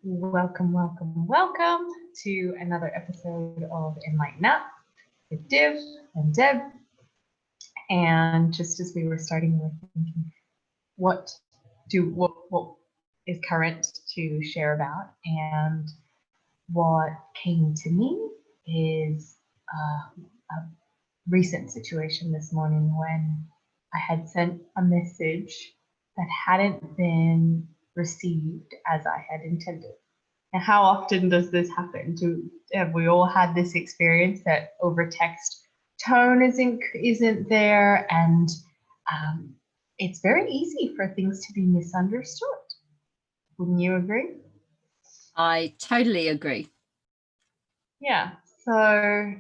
Welcome, welcome, welcome to another episode of enLIGHTen with Div and Deb. And just as we were starting, we were thinking, what is current to share about? And what came to me is a recent situation this morning when I had sent a message that hadn't been received as I had intended. And how often does this happen? Have we all had this experience that over text tone isn't there, and it's very easy for things to be misunderstood? Wouldn't you agree? I totally agree. Yeah. So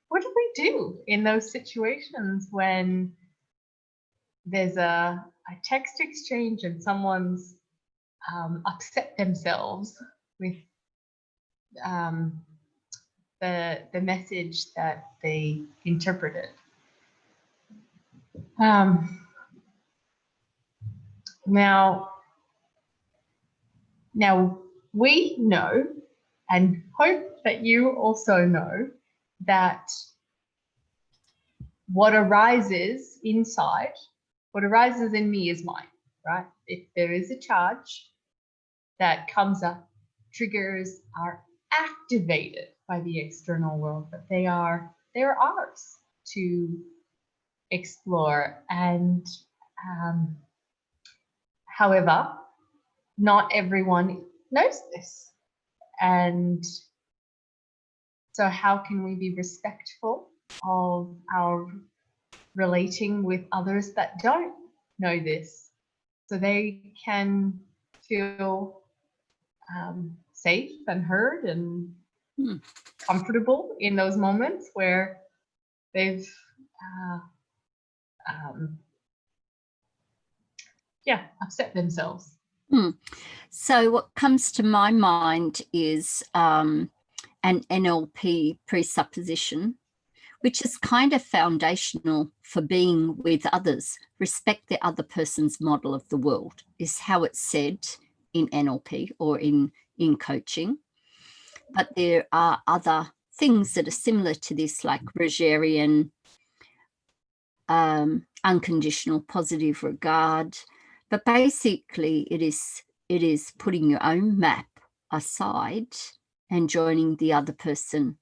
what do we do in those situations when there's a text exchange and someone's upset themselves with the message that they interpreted? Now we know, and hope that you also know, that what arises inside, what arises in me is mine, right? If there is a charge that comes up, triggers are activated by the external world, but they're ours to explore. And however, not everyone knows this. And so how can we be respectful of our relating with others that don't know this, so they can feel safe and heard and comfortable in those moments where they've upset themselves? So what comes to my mind is an NLP presupposition, which is kind of foundational for being with others. Respect the other person's model of the world is how it's said in NLP or in coaching. But there are other things that are similar to this, like Rogerian, unconditional positive regard. But basically it is putting your own map aside and joining the other person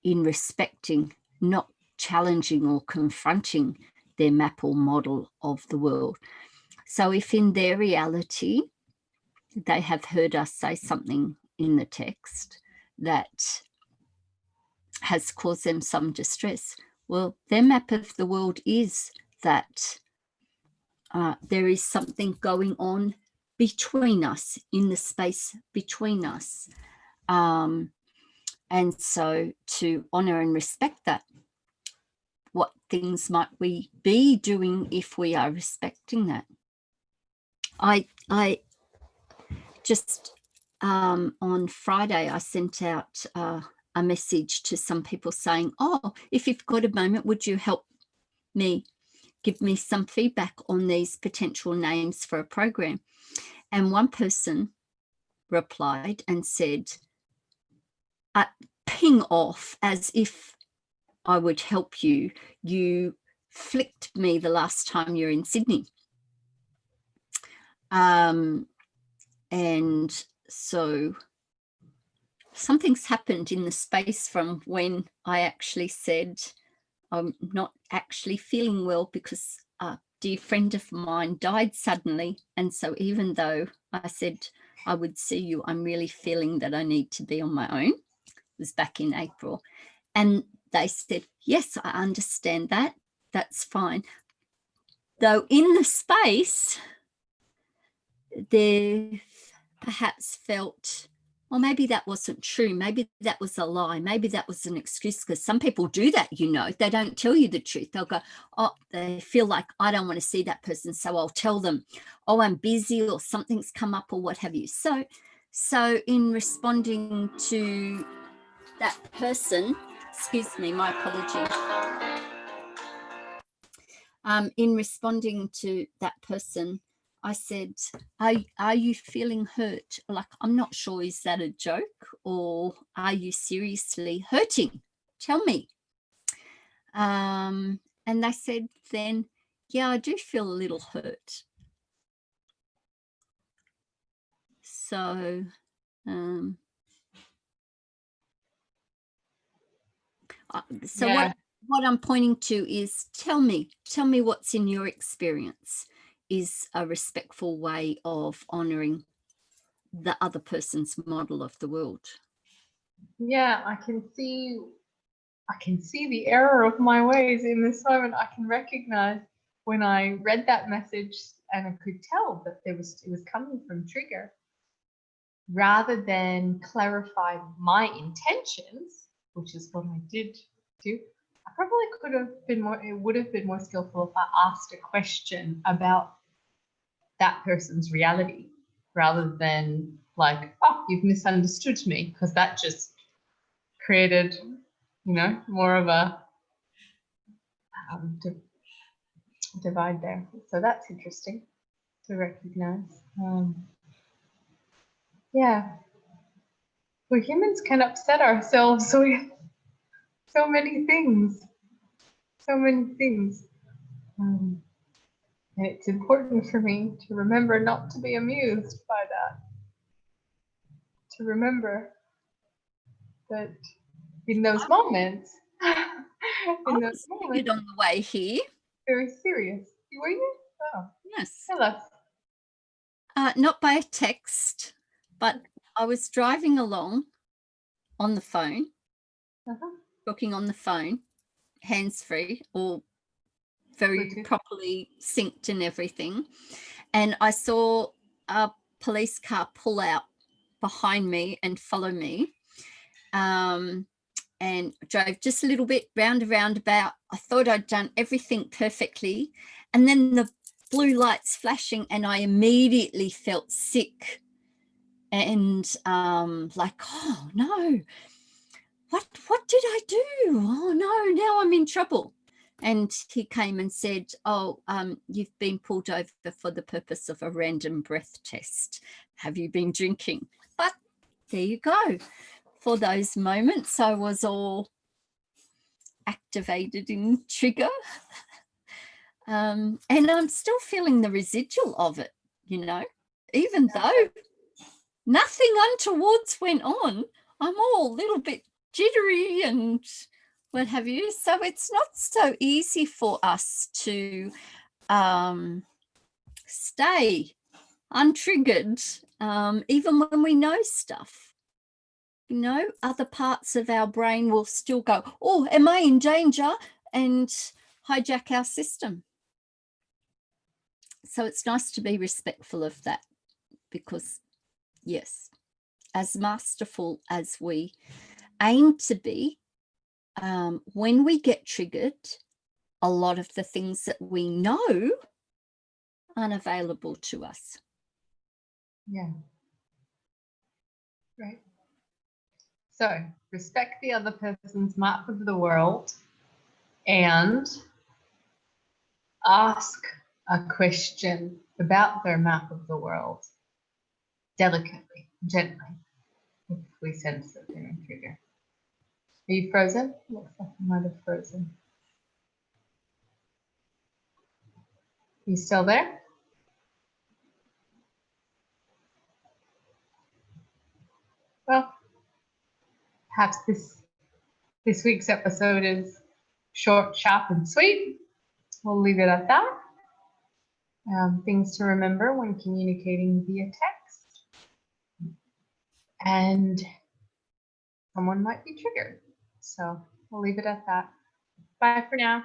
in respecting, not challenging or confronting their map or model of the world. So if in their reality they have heard us say something in the text that has caused them some distress, well, their map of the world is that there is something going on between us, in the space between us. And so to honour and respect that, what things might we be doing if we are respecting that? I just on Friday I sent out a message to some people saying, oh, if you've got a moment, would you help me, give me some feedback on these potential names for a program? And one person replied and said, ping off, as if I would help you. You flicked me the last time you're in Sydney. And so something's happened in the space from when I actually said I'm not actually feeling well because a dear friend of mine died suddenly. And so even though I said I would see you, I'm really feeling that I need to be on my own. It was back in April. And they said, yes, I understand that. That's fine. Though in the space, they perhaps felt, well, maybe that wasn't true. Maybe that was a lie. Maybe that was an excuse, because some people do that, you know. They don't tell you the truth. They'll go, oh, they feel like I don't want to see that person, so I'll tell them, oh, I'm busy or something's come up or what have you. So in responding to that person, excuse me, my apologies. In responding to that person, I said, are you feeling hurt? Like, I'm not sure, is that a joke or are you seriously hurting? Tell me. And they said then, yeah, I do feel a little hurt. So, Yeah. what I'm pointing to is, tell me what's in your experience is a respectful way of honoring the other person's model of the world. Yeah, I can see the error of my ways in this moment. I can recognize when I read that message and I could tell that it was coming from trigger. Rather than clarify my intentions, which is what I did do, I probably could have been more, it would have been more skillful if I asked a question about that person's reality rather than like, oh, you've misunderstood me, because that just created, more of a divide there. So that's interesting to recognize. Yeah, we humans can upset ourselves with so many things. And it's important for me to remember not to be amused by that. To remember that in those moments, I was triggered on the way here. very serious. Were you? Oh, yes. Tell us. Not by a text, but I was driving along on the phone, talking on the phone, hands-free, or very properly synced and everything. And I saw a police car pull out behind me and follow me, and drove just a little bit round about. I thought I'd done everything perfectly, and then the blue lights flashing, and I immediately felt sick and like, oh no, what did I do? Oh no, now I'm in trouble. And he came and said, oh, you've been pulled over for the purpose of a random breath test. Have you been drinking? But there you go. For those moments, I was all activated in trigger. And I'm still feeling the residual of it, even though nothing untowards went on. I'm all a little bit jittery and what have you. So it's not so easy for us to stay untriggered, even when we know stuff. Other parts of our brain will still go, oh, am I in danger? And hijack our system. So it's nice to be respectful of that, because, yes, as masterful as we aim to be, when we get triggered, a lot of the things that we know aren't available to us. Yeah. Right. So respect the other person's map of the world and ask a question about their map of the world delicately, gently, if we sense that they're in trigger. Are you frozen? Looks like you might have frozen. You still there? Well, perhaps this week's episode is short, sharp, and sweet. We'll leave it at that. Things to remember when communicating via text. And someone might be triggered. So we'll leave it at that. Bye for now.